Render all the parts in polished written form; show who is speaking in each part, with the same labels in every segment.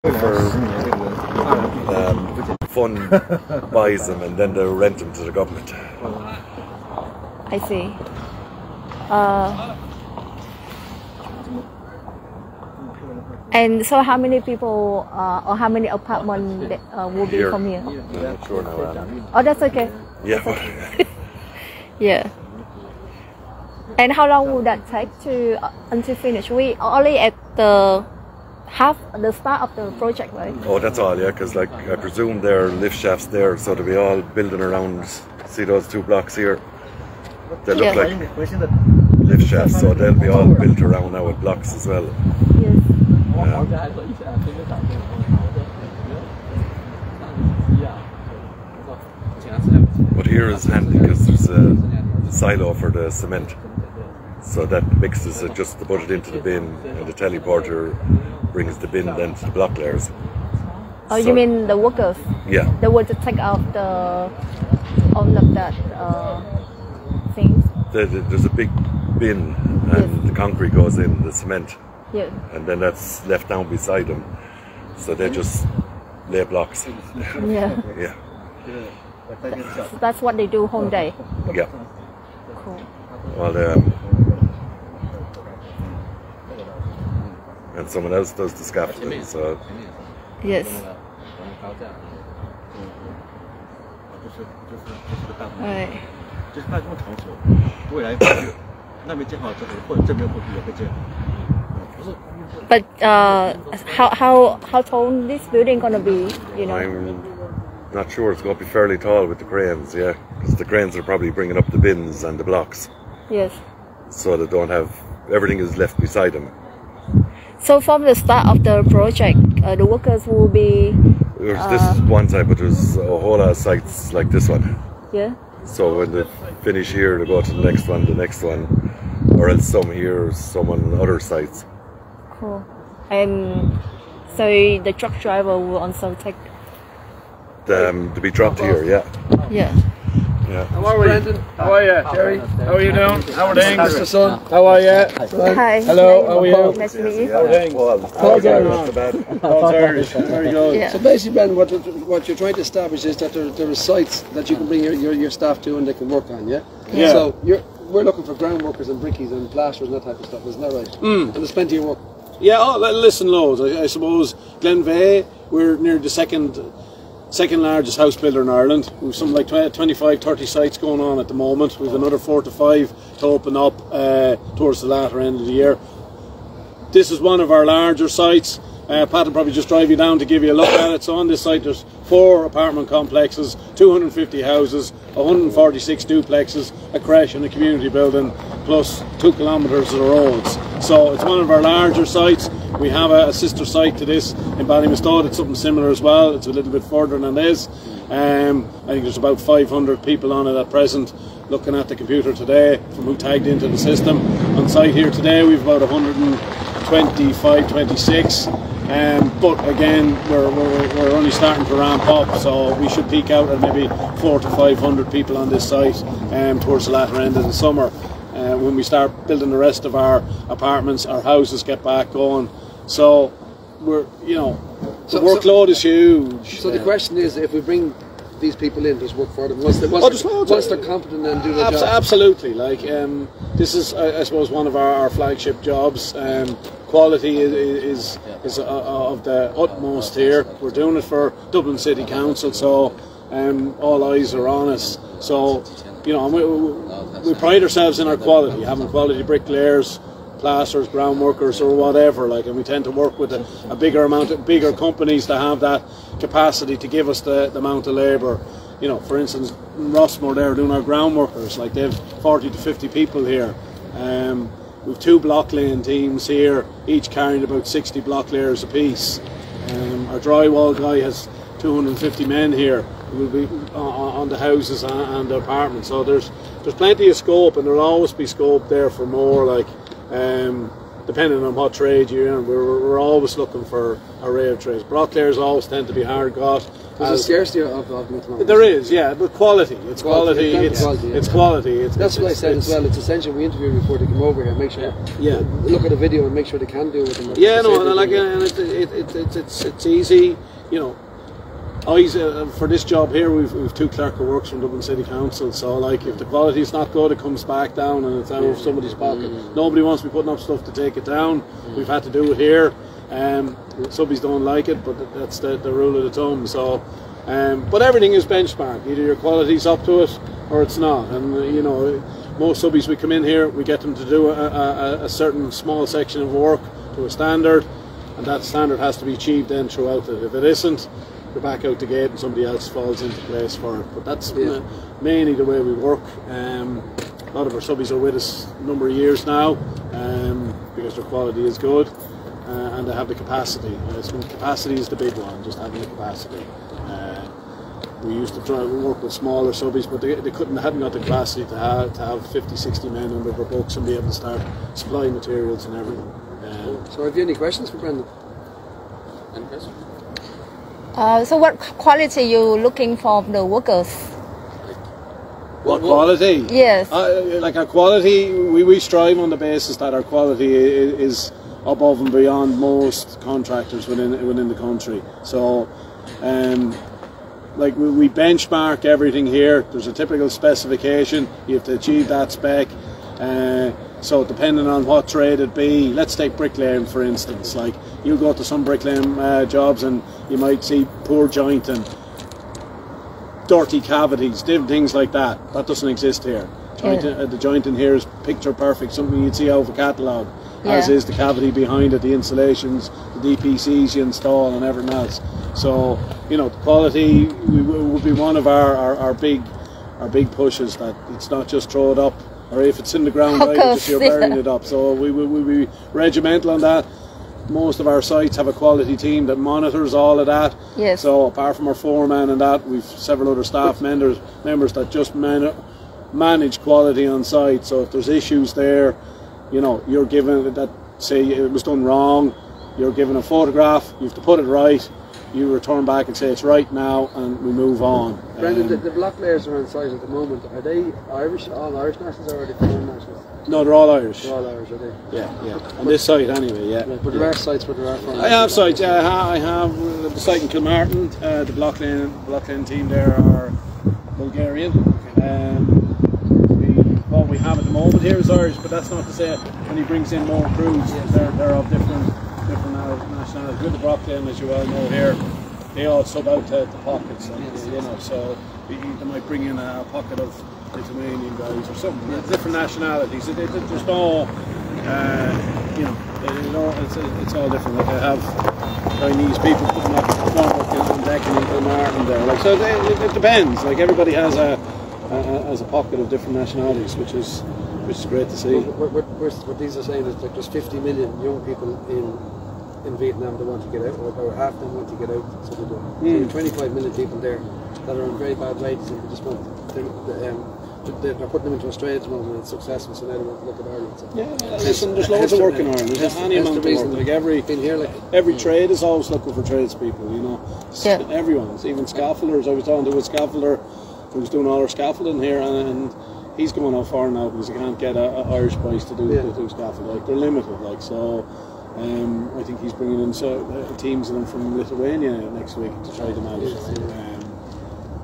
Speaker 1: for fund buys them and then they rent them to the government.
Speaker 2: I see. And so how many people or how many apartments will be
Speaker 1: Here.
Speaker 2: from here?
Speaker 1: I'm not sure now.
Speaker 2: Oh, that's okay.
Speaker 1: Yeah.
Speaker 2: That's okay. Yeah. And how long will that take to until finish? We only at the the start of the project, right?
Speaker 1: Oh, that's all, yeah, because like I presume there are lift shafts there, so they'll be all building around. See those two blocks here? They look like lift shafts, so they'll be all built around now with blocks as well.
Speaker 2: Yes.
Speaker 1: But here is handy because there's a silo for the cement, so that mixes it, just to put it into the bin, and the teleporter brings the bin then to the block layers.
Speaker 2: Oh, you mean the workers?
Speaker 1: Yeah.
Speaker 2: They will to take out all of that things.
Speaker 1: There's a big bin, and the concrete goes in the cement.
Speaker 2: Yeah.
Speaker 1: And then that's left down beside them, so they just lay blocks.
Speaker 2: Yeah.
Speaker 1: Yeah.
Speaker 2: So that's what they do whole day.
Speaker 1: Yeah.
Speaker 2: Cool.
Speaker 1: Well, and someone else does the scaffolding. So
Speaker 2: Yes. Right. But how tall this building gonna be? You know.
Speaker 1: I'm not sure. It's going to be fairly tall with the cranes, yeah, because the cranes are probably bringing up the bins and the blocks,
Speaker 2: Yes.
Speaker 1: so they don't have everything is left beside them.
Speaker 2: So from the start of the project, the workers will be.
Speaker 1: There's this one side, but there's a whole lot of sites like this one.
Speaker 2: Yeah.
Speaker 1: So when they finish here, they go to the next one, or else some here, some on other sites.
Speaker 2: Cool. And so the truck driver will also take.
Speaker 1: To be dropped here, yeah.
Speaker 2: Yeah.
Speaker 1: Yeah.
Speaker 3: How are we? Brandon? How are you? Jerry? How are you doing? How are things? Mr. Son? How are you?
Speaker 2: Hi.
Speaker 3: Hello, how are you?
Speaker 2: Nice to meet you.
Speaker 3: How are things?
Speaker 1: Paul's
Speaker 3: Irish. Paul's Irish. Very good.
Speaker 2: Yeah.
Speaker 4: So basically, Ben, what you're trying to establish is that there are sites that you can bring your staff to and they can work on, yeah?
Speaker 3: Yeah.
Speaker 4: So we're looking for ground workers and brickies and plasterers and that type of stuff, isn't that right? And there's plenty of work.
Speaker 3: Yeah, listen, loads. I suppose Glenveigh, we're near the second largest house builder in Ireland. We've something like 25-30 sites going on at the moment. We've another 4 to 5 to open up towards the latter end of the year. This is one of our larger sites. Pat will probably just drive you down to give you a look at it. So on this site there's 4 apartment complexes, 250 houses, 146 duplexes, a creche and a community building, plus 2 kilometres of roads. So it's one of our larger sites. We have a sister site to this in Ballymastone. It's something similar as well. It's a little bit further than this. I think there's about 500 people on it at present, looking at the computer today from who tagged into the system. On site here today we've about 125-26. But again, we're only starting to ramp up, so we should peak out at maybe 400 to 500 people on this site towards the latter end of the summer. When we start building the rest of our apartments, our houses get back going. So the workload is huge.
Speaker 4: So the question is, if we bring these people in, does work for them once they're competent and do their job?
Speaker 3: Absolutely. Like this is, I suppose, one of our flagship jobs. Quality is of the utmost here. We're doing it for Dublin City Council, so all eyes are on us. So we pride ourselves in our quality, having quality bricklayers, plasterers, ground workers, or whatever. And we tend to work with a bigger companies to have that capacity to give us the amount of labour. For instance, in Rossmore, they're doing our ground workers. They have 40 to 50 people here. We've 2 block laying teams here, each carrying about 60 block layers apiece. Our drywall guy has 250 men here who will be on the houses and the apartments. So there's plenty of scope, and there'll always be scope there for more. depending on what trade you're in, we're always looking for an array of trades. Bricklayers always tend to be hard got.
Speaker 4: There's a scarcity of them at the moment.
Speaker 3: There is, yeah, but quality. It's quality. It's quality.
Speaker 4: That's what I said as well. It's essential we interview before they come over here. Make sure, look at the video and make sure they can do it.
Speaker 3: Yeah, no, and like, and it's easy, you know. For this job here, we've 2 clerk of works from Dublin City Council. So, like, if the quality is not good, it comes back down and it's out of somebody's pocket. Nobody wants to be putting up stuff to take it down. We've had to do it here. Subbies don't like it, but that's the rule of the thumb. So, but everything is benchmarked. Either your quality's up to it or it's not. And you know, most subbies we come in here, we get them to do a certain small section of work to a standard, and that standard has to be achieved then throughout it. If it isn't, we're back out the gate and somebody else falls into place for it. But that's mainly the way we work. A lot of our subbies are with us a number of years now, because their quality is good. And they have the capacity. Capacity is the big one, just having the capacity. We used to try to work with smaller subbies, but they hadn't got the capacity to have 50, 60 men under their books and be able to start supplying materials and everything.
Speaker 4: So have you any questions for Brendan? Any questions?
Speaker 2: So what quality you looking for the workers?
Speaker 3: What quality?
Speaker 2: Yes.
Speaker 3: Like our quality, we strive on the basis that our quality is above and beyond most contractors within the country. So, like we benchmark everything here. There's a typical specification. You have to achieve that spec. So depending on what trade it be, let's take bricklaying for instance. Like you go to some bricklaying jobs and you might see poor jointing, dirty cavities, different things like that. That doesn't exist here. The jointing here is picture perfect, something you'd see out of a catalogue. As is the cavity behind it, the insulations, the DPCs you install and everything else. So, you know, the quality would be one of our big pushes, that it's not just throw it up, or if it's in the ground, right, you're burying it up. So we be regimental on that. Most of our sites have a quality team that monitors all of that.
Speaker 2: Yes.
Speaker 3: So apart from our foreman and that, we've several other staff members that just manage quality on site. So if there's issues there, you know, you're given that, say it was done wrong, you're given a photograph, you have to put it right, you return back and say it's right now, and we move on.
Speaker 4: Brendan, the bricklayers are on site at the moment. Are they Irish, all Irish nationals, or are they foreign nationals?
Speaker 3: No, they're all Irish.
Speaker 4: They're all Irish, are they?
Speaker 3: Yeah. On this site anyway, yeah.
Speaker 4: But there are sites where there are foreign.
Speaker 3: I have sites, I have the site in Kilmartin, the Blocklane team there are Bulgarian. What we have at the moment here is Irish, but that's not to say when he brings in more crews, they're of different nationalities. With the Brocklane, as you well know here, they all sub out to pockets, and, you know, so they might bring in a pocket of Lithuanian guys or something, different nationalities. There's no, you know, it's all different. Like I have Chinese people putting up formwork and decking in Kilmartin there. Like, so it depends. Like everybody has a pocket of different nationalities, which is great to see.
Speaker 4: What these are saying is like there's 50 million young people in Vietnam that want to get out, or about half of them want to get out. So they do. So there are 25 million people there that are on very bad wages, and they just want they're putting them into Australia at the moment, and it's successful. So now they want to look at Ireland. So.
Speaker 3: Listen, there's loads of work in Ireland. There's any amount of work. Like every trade is always looking for tradespeople. You know, everyone's, even scaffolders. I was talking to a scaffolder who's doing all our scaffolding here, and he's going out far now because he can't get a Irish price to do scaffold. Like they're limited. Like so, I think he's bringing in teams of them from Lithuania next week to try them out.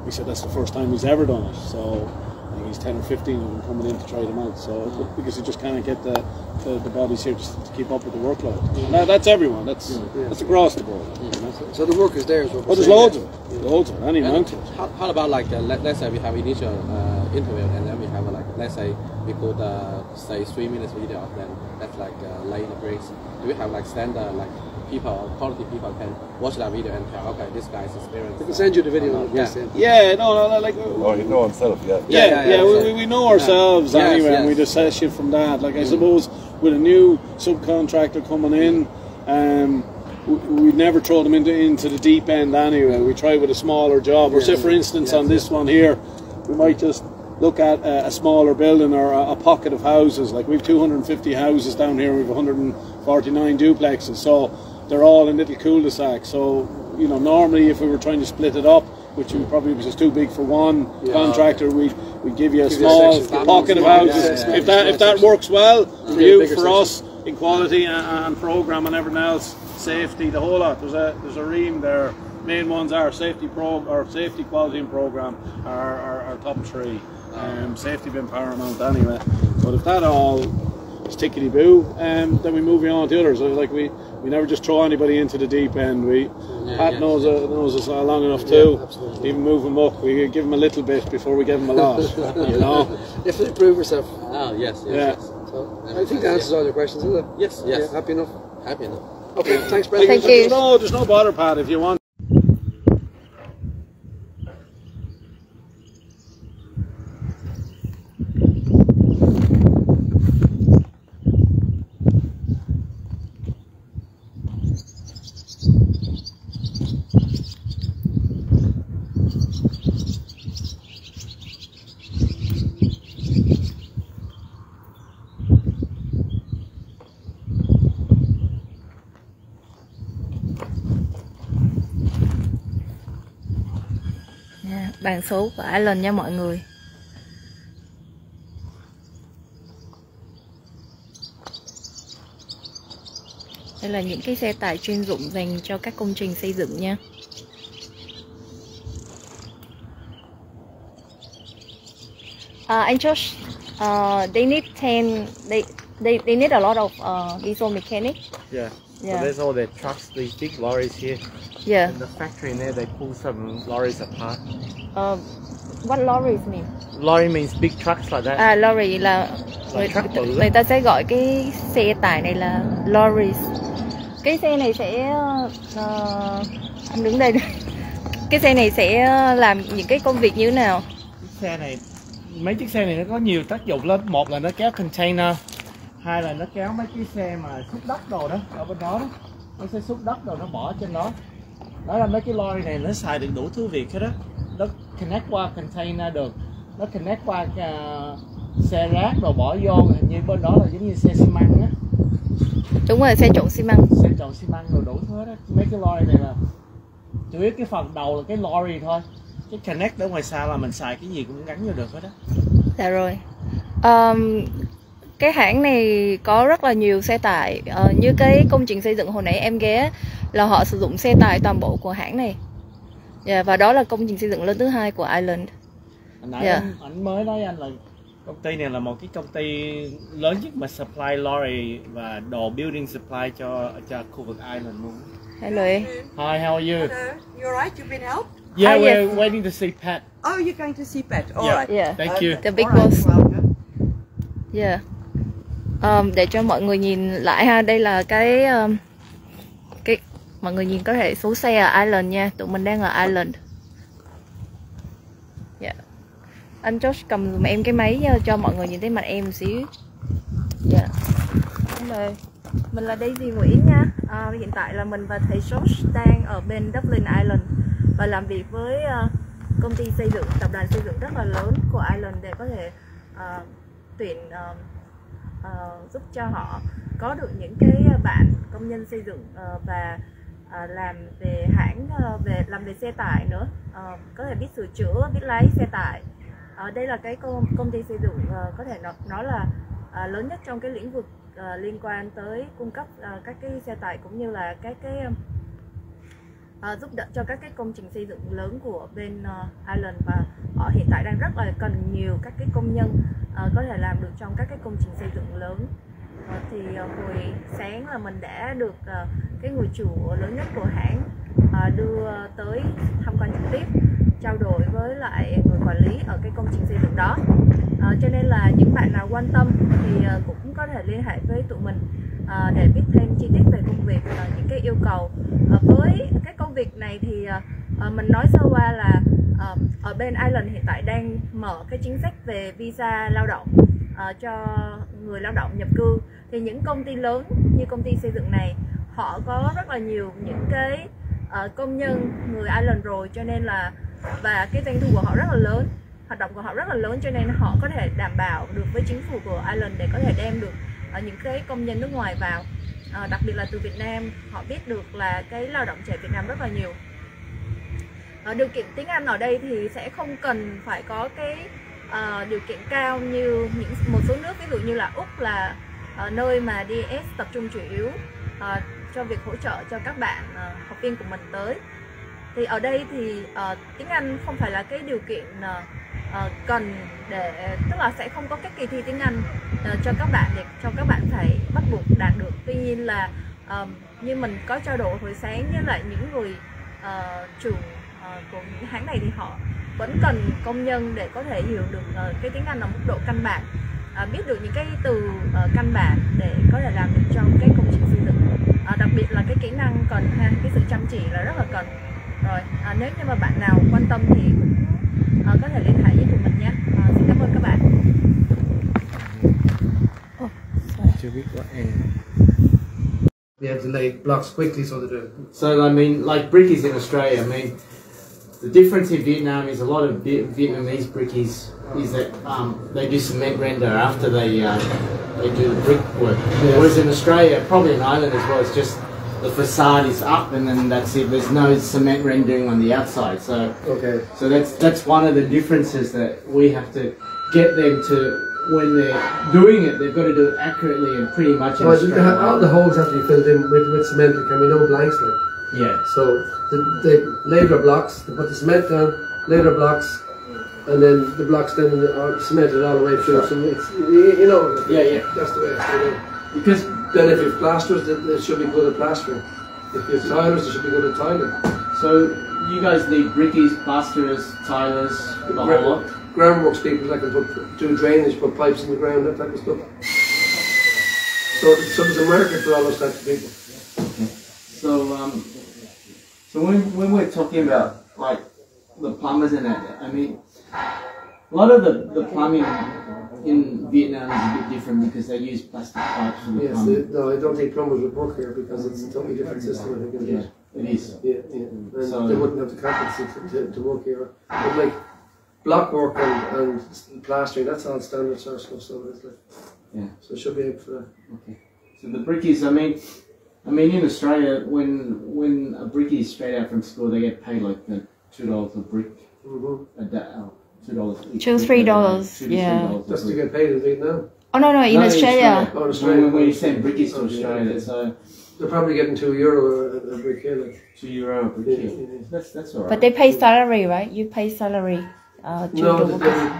Speaker 3: He said that's the first time he's ever done it. So I think he's 10 or 15 of them coming in to try them out. So because he just can't get the bodies here just to keep up with the workload. Now that's everyone. That's across the board.
Speaker 4: So the work is there.
Speaker 3: Well, there's loads of it. Loads of it. Any amount of it.
Speaker 5: How about like let's say we have initial interview, and then we have like, let's say we could say 3 minutes video of them. That's like laying the bricks. Do we have like standard like people, quality people can watch that video and tell, okay, this guy's experience.
Speaker 4: We can send you the video.
Speaker 3: No, like.
Speaker 1: Oh, you know himself,
Speaker 3: we know ourselves anyway, and we just assess you from that. Like I suppose with a new subcontractor coming in, we never throw them into the deep end anyway. We try with a smaller job, or say for instance on this one here, we might just look at a smaller building or a pocket of houses. Like we've 250 houses down here, we've 150 49 duplexes, so they're all in little cul-de-sacs. So, you know, normally if we were trying to split it up, which would probably was just too big for one contractor, we'd give you a small pocket of houses. If that works well for you, for us, in quality and program and everything else, safety, the whole lot. There's a ream there. Main ones are safety, quality and program are top three. Safety being paramount anyway. But if that all is tickety boo, then we move on to others. Like we never just throw anybody into the deep end. Pat knows us long enough too. Even move them up, we give them a little bit before we give them a lot. You know,
Speaker 4: if they prove yourself.
Speaker 5: Oh yes.
Speaker 4: So I think that answers all your questions, isn't it?
Speaker 5: Yes.
Speaker 4: Yeah, happy enough.
Speaker 5: Happy enough.
Speaker 4: Okay, thanks, Brendan.
Speaker 2: Thank you.
Speaker 3: No, there's no bother, Pat. If you want.
Speaker 2: Bàn số của Ireland nha mọi người. Đây là những cái xe tải chuyên dụng dành cho các công trình xây dựng nha. Anh Josh, they need 10. They need a lot of diesel mechanic.
Speaker 6: Yeah.
Speaker 2: Yeah.
Speaker 6: So there's all the trucks, these big lorries here.
Speaker 2: Yeah.
Speaker 6: In the factory in there, they pull some lorries apart.
Speaker 2: What lorries mean?
Speaker 6: Lorry means big trucks like that.
Speaker 2: Lorry là người ta sẽ gọi cái xe tải này là lorries. Cái xe này sẽ anh đứng đây. Cái xe này sẽ làm những cái công việc như thế nào?
Speaker 6: Xe này, mấy chiếc xe này nó có nhiều tác dụng lắm. Một là nó kéo container, hai là nó kéo mấy cái xe mà xúc đất đồ đó ở bên đó, nó sẽ xúc đất đồ nó bỏ trên đó. Đó là mấy cái lorry này nó xài được đủ thứ việc hết đó. Nó connect qua container được, nó connect qua xe rác đồ bỏ vô, hình như bên đó là giống như xe xi măng á.
Speaker 2: Đúng rồi, xe trộn xi măng.
Speaker 6: Xe trộn xi măng rồi đủ thứ đó. Mấy cái lorry này là chủ yếu cái phần đầu là cái lorry thôi, cái connect ở ngoài xa là mình xài cái gì cũng gắn vô được hết đó.
Speaker 2: Dạ rồi. Cái hãng này có rất là nhiều xe tải, như cái công trình xây dựng hồi nãy em ghé là họ sử dụng xe tải toàn bộ của hãng này. Và đó là công trình xây dựng lớn thứ hai của Ireland.
Speaker 6: Hồi nãy anh mới nói anh là công ty này là một cái công ty lớn nhất mà supply lorry và đồ building supply cho khu vực Ireland luôn.
Speaker 2: Hello.
Speaker 6: Hi, how are you?
Speaker 7: Hello, you alright? You've been helped?
Speaker 6: Yeah, we're
Speaker 2: yes.
Speaker 6: waiting to see Pat.
Speaker 7: Oh, you're going to see Pat. Alright.
Speaker 2: Yeah.
Speaker 6: Thank you.
Speaker 2: The big
Speaker 7: Alright,
Speaker 2: boss.
Speaker 7: welcome.
Speaker 2: Yeah. Để cho mọi người nhìn lại ha, đây là cái mọi người nhìn có thể số xe ở Ireland nha, tụi mình đang ở Ireland. Yeah. Anh Josh cầm giùm em cái máy cho mọi người nhìn thấy mặt em một xíu. Yeah. Hello. Mình là Daisy Nguyễn nha. Hiện tại là mình và thầy Josh đang ở bên Dublin, Ireland và làm việc với công ty xây dựng, tập đoàn xây dựng rất là lớn của Ireland để có thể tuyển giúp cho họ có được những cái bạn công nhân xây dựng và làm về hãng, làm về xe tải nữa, có thể biết sửa chữa, biết lái xe tải. Đây là cái công ty xây dựng có thể nói là lớn nhất trong cái lĩnh vực liên quan tới cung cấp các cái xe tải cũng như là các cái giúp đỡ cho các cái công trình xây dựng lớn của bên Ireland, và họ hiện tại đang rất là cần nhiều các cái công nhân có thể làm được trong các cái công trình xây dựng lớn. Thì hồi sáng là mình đã được cái người chủ lớn nhất của hãng đưa tới tham quan trực tiếp, trao đổi với lại người quản lý ở cái công trình xây dựng đó. Cho nên là những bạn nào quan tâm thì cũng có thể liên hệ với tụi mình để biết thêm chi tiết về công việc, những cái yêu cầu. Với cái công việc này thì mình nói sơ qua là ở bên Ireland hiện tại đang mở cái chính sách về visa lao động cho người lao động nhập cư. Thì những công ty lớn như công ty xây dựng này họ có rất là nhiều những cái công nhân người Ireland rồi, cho nên là và cái doanh thu của họ rất là lớn, hoạt động của họ rất là lớn, cho nên họ có thể đảm bảo được với chính phủ của Ireland để có thể đem được những cái công nhân nước ngoài vào. đặc biệt là từ Việt Nam, họ biết được là cái lao động trẻ Việt Nam rất là nhiều. Điều kiện tiếng Anh ở đây thì sẽ không cần phải có cái điều kiện cao như một số nước, ví dụ như là Úc là nơi mà DS tập trung chủ yếu cho việc hỗ trợ cho các bạn học viên của mình tới. Thì ở đây thì tiếng Anh không phải là cái điều kiện cần để, tức là sẽ không có cái kỳ thi tiếng Anh cho các bạn để cho các bạn phải bắt buộc đạt được. Tuy nhiên là như mình có trao đổi hồi sáng với lại những người chủ của những hãng này thì họ vẫn cần công nhân để có thể hiểu được cái tiếng Anh ở mức độ căn bản, biết được những cái từ căn bản để có thể làm được trong cái công trình xây dựng. Đặc biệt là cái kỹ năng cần ha, cái sự chăm chỉ là rất là cần. Rồi nếu như mà bạn nào quan tâm thì cũng có thể liên hệ với tụi mình nhé. Xin cảm ơn các bạn.
Speaker 4: They have to lay blocks quickly so that
Speaker 6: So I mean, like brickies in Australia, I mean, the difference in Vietnam is a lot of Vietnamese brickies is that they do cement render after they do the brick work. Whereas in Australia, probably in Ireland as well, it's just the facade is up and then that's it. There's no cement rendering on the outside. So so that's one of the differences that we have to get them to. When they're doing it, they've got to do it accurately and pretty much in a straight line.
Speaker 4: all the holes have to be filled in with cement. There can be no blanks like.
Speaker 6: Yeah.
Speaker 4: So they lay their blocks, they put the cement down, lay their blocks, and then the blocks then are cemented all the way through. So it's, you know, that's the way it's done.
Speaker 6: Because
Speaker 4: then if you've plasterers, they should be good at plastering. If you've tilers, they should be good at tiling.
Speaker 6: so you guys need brickies, plasterers, tilers, the whole lot.
Speaker 4: Groundworks people that can do drainage, put pipes in the ground, that type of stuff. So there's a market for all those types of people.
Speaker 6: So when we're talking about like the plumbers and that, I mean, a lot of the plumbing in Vietnam is a bit different because they use plastic pipes for the
Speaker 4: Yes,
Speaker 6: plumbing.
Speaker 4: no, I don't think plumbers would work here because it's a totally different system. I think
Speaker 6: It is.
Speaker 4: Yeah. And
Speaker 6: So
Speaker 4: they wouldn't have the competency to work here. But like block work and plastering, that's all standard sort of stuff. So it's like, so it should be able for that.
Speaker 6: Okay. So the brickies, I mean, in Australia, when a brickie is straight out from school, they get paid like $2 a brick a day. $2 each.
Speaker 2: $2-3, yeah.
Speaker 6: $2
Speaker 4: That's to get paid in Vietnam.
Speaker 2: Oh no, in Australia.
Speaker 4: Oh, in Australia.
Speaker 6: When you send brickies to Australia, so
Speaker 4: they're probably getting €2 a brick here. Like.
Speaker 6: €2 a brick. That's alright.
Speaker 2: But they pay salary, right? You pay salary.
Speaker 4: No,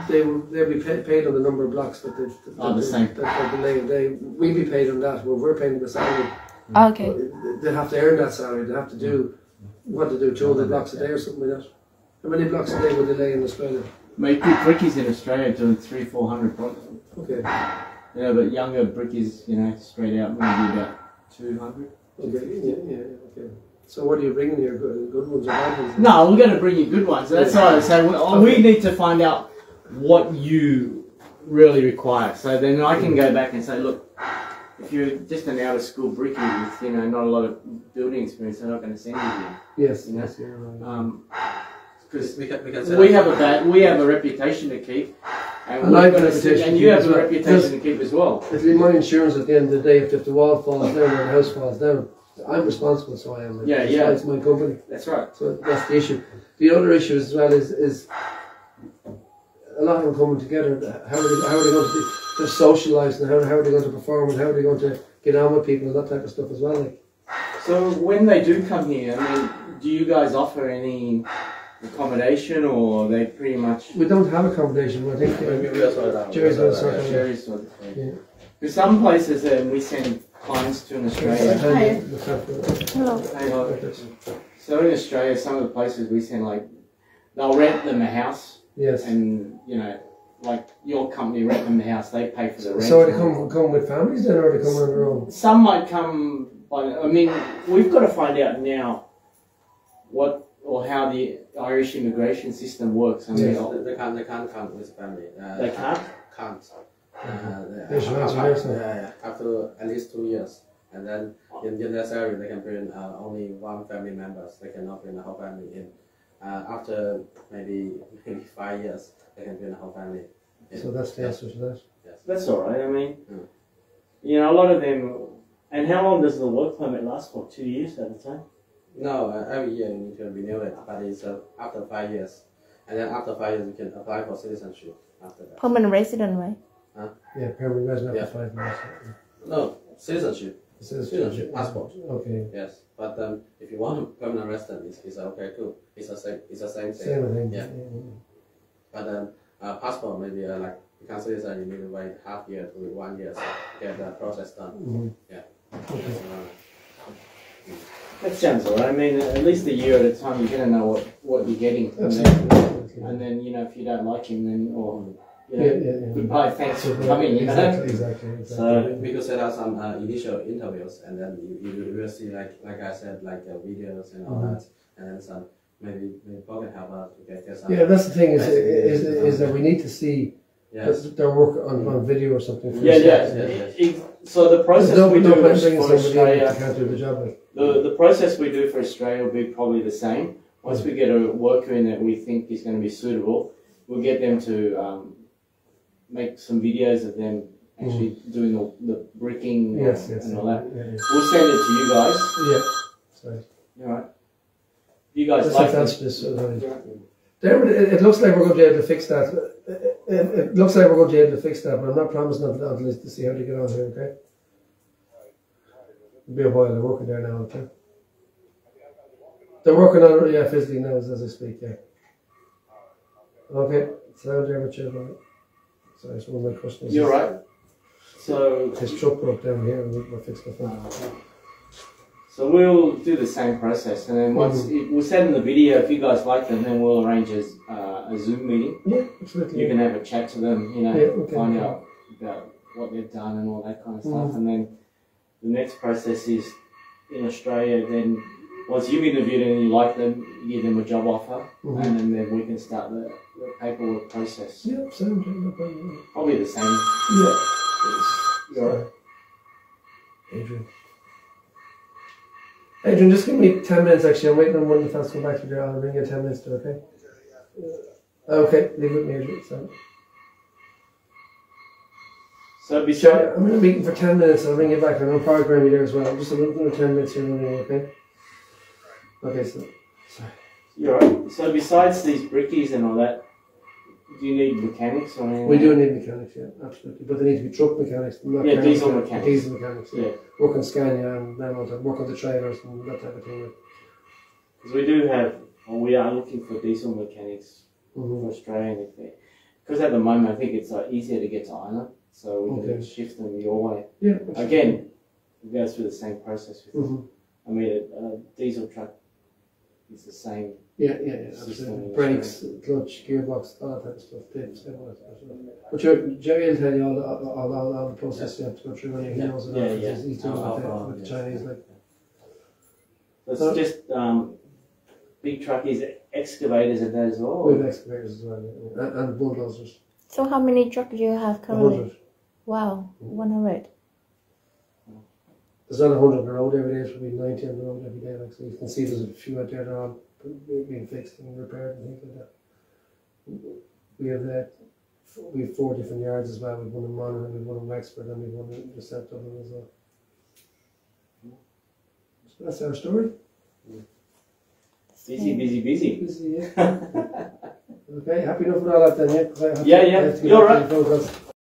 Speaker 4: they'll be paid on the number of blocks that
Speaker 6: the same.
Speaker 4: We'll be paid on that. Well, we're paying the salary.
Speaker 2: Okay.
Speaker 4: They have to earn that salary. They have to do what to do, 200 blocks a day or something like that. How many blocks a day would they lay in Australia?
Speaker 6: Mate, good brickies in Australia doing 300-400 blocks.
Speaker 4: Okay.
Speaker 6: Yeah, but younger brickies, you know, straight out maybe about 200.
Speaker 4: Okay. Yeah. Okay. So what are you bringing here? Good ones or bad ones?
Speaker 6: No, we're going to bring you good ones. That's all I say. We need to find out what you really require. So then I can go back and say, look, if you're just an out of school brickie with, you know, not a lot of building experience, they're not going to send you here.
Speaker 4: Yes.
Speaker 6: You know?
Speaker 4: Yes, you're right.
Speaker 6: Because we have a reputation to keep, and you have a reputation to keep as well.
Speaker 4: It'll be my insurance at the end of the day if the wall falls down or the house falls down. I'm responsible, so I am. It's my company.
Speaker 6: That's right.
Speaker 4: So that's the issue. The other issue as well is a lot of them coming together. How are they going to socialise, and how are they going to perform, and how are they going to get on with people and that type of stuff as well. Like.
Speaker 6: So when they do come here, I mean, do you guys offer any accommodation, or are they pretty much?
Speaker 4: We don't have accommodation. I think Jerry's going to sort it out. Yeah.
Speaker 6: Because some places we send clients to in Australia.
Speaker 2: Hello.
Speaker 6: So in Australia, some of the places we send, like, they'll rent them a house.
Speaker 4: Yes.
Speaker 6: And, you know, like your company rent them the house, they pay for the rent.
Speaker 4: So they come with families then, or they come on their own?
Speaker 6: Some might come by, I mean, we've got to find out now what or how the Irish immigration system works. I mean,
Speaker 5: They can't come with family.
Speaker 6: They can't?
Speaker 5: Can't.
Speaker 4: After
Speaker 5: at least 2 years. And then in this area, they can bring only one family members. They cannot bring the whole family in. After maybe 5 years, they can bring the whole family in.
Speaker 4: So that's the answer to that.
Speaker 5: Yes.
Speaker 6: That's all right. I mean, you know, a lot of them, And how long does the work permit last for? 2 years at a time?
Speaker 5: No, every year you need to renew it, but it's after 5 years. And then after 5 years, you can apply for citizenship after that.
Speaker 2: Permanent resident, right?
Speaker 4: Yeah, permanent resident
Speaker 5: Yeah.
Speaker 4: after 5 years.
Speaker 5: No, citizenship.
Speaker 4: Citizenship.
Speaker 5: Passport.
Speaker 4: Okay.
Speaker 5: Yes, but if you want a permanent resident, it's okay too. It's the same. It's the same thing.
Speaker 4: Same thing.
Speaker 5: Yeah. But passport maybe like become citizen, you need to wait half year to 1 year to get the process done. Yeah.
Speaker 6: That sounds alright. I mean, at least a year at a time, you're gonna know what you're getting. And then you know, if you don't like him, then goodbye, thanks for coming. You know.
Speaker 4: Exactly.
Speaker 5: So we could set up some initial interviews, and then you will see like I said, like videos and all that, and then some maybe pocket help out to get some.
Speaker 4: Yeah, that's the thing is that we need to see their work on video or something.
Speaker 6: So the process we do for Australia,
Speaker 4: can't do the job.
Speaker 6: The process we do for Australia will be probably the same. Once we get a worker in that we think is going to be suitable, we'll get them to make some videos of them actually doing the bricking and all that. We'll send it to you guys.
Speaker 4: Yeah. Sorry.
Speaker 6: All right. You guys like
Speaker 4: this? It looks like we're going to be able to fix that. It looks like we're going to be able to fix that, but I'm not promising until to see how they get on here, okay? It'll be a while. They're working there now, okay? They're working on it, physically now as I speak, yeah. Okay, sound there with you, right? Sorry, it's one of my customers.
Speaker 6: You're right. So
Speaker 4: his truck broke down here and we're fixing the phone.
Speaker 6: So we'll do the same process, and then once we'll send them the video. If you guys like them, then we'll arrange a Zoom meeting.
Speaker 4: Yeah, absolutely.
Speaker 6: You can have a chat to them, you know, find out about what they've done and all that kind of stuff. And then the next process is in Australia. Then once you've interviewed and you like them, you give them a job offer, and then we can start the paperwork process.
Speaker 4: Yeah, same thing.
Speaker 6: Probably the same.
Speaker 4: Yeah.
Speaker 6: You're right.
Speaker 4: Adrian, just give me 10 minutes actually. I'm waiting on one of the fellas to come back to you. I'll ring you in 10 minutes too, okay? Okay, leave it with me, Adrian. So I'm in a meeting for 10 minutes. I'll ring you back. I'm going to program you there as well. Just another 10 minutes here, okay? Okay, so sorry.
Speaker 6: You're right. So besides these brickies and all that, do you need mechanics or anything?
Speaker 4: We do need mechanics, yeah, absolutely. But they need to be truck mechanics.
Speaker 6: Yeah, diesel mechanics.
Speaker 4: Diesel mechanics, yeah. Work on Scania and then work on the trailers and that type of thing.
Speaker 6: Because we are looking for diesel mechanics for Australia. Because at the moment I think it's easier to get to Ireland, so we can shift them your way.
Speaker 4: Yeah.
Speaker 6: Again, it goes through the same process with them. I mean, a diesel truck is the same.
Speaker 4: Yeah, absolutely. Brakes, clutch, gearbox, all that type of stuff. But Jerry will tell you all the process you have to go through when he knows it. He's doing it with the Chinese.
Speaker 6: It's just big truckies, excavators and that as well?
Speaker 4: We have excavators as well, yeah. And bulldozers.
Speaker 2: So how many trucks do you have currently?
Speaker 4: 100.
Speaker 2: Wow, 100.
Speaker 4: There's not 100 on the road every day, there's probably 90 on the road every day. So you can see there's a few out there that are all being fixed and repaired and things like that. We have 4 different yards as well. We've one in Monaghan, we've one in Wexford, and we've one in Receptive as well. So that's our story.
Speaker 6: Busy,
Speaker 4: yeah. Okay, happy enough with all that then, yeah?
Speaker 6: Yeah, you're right.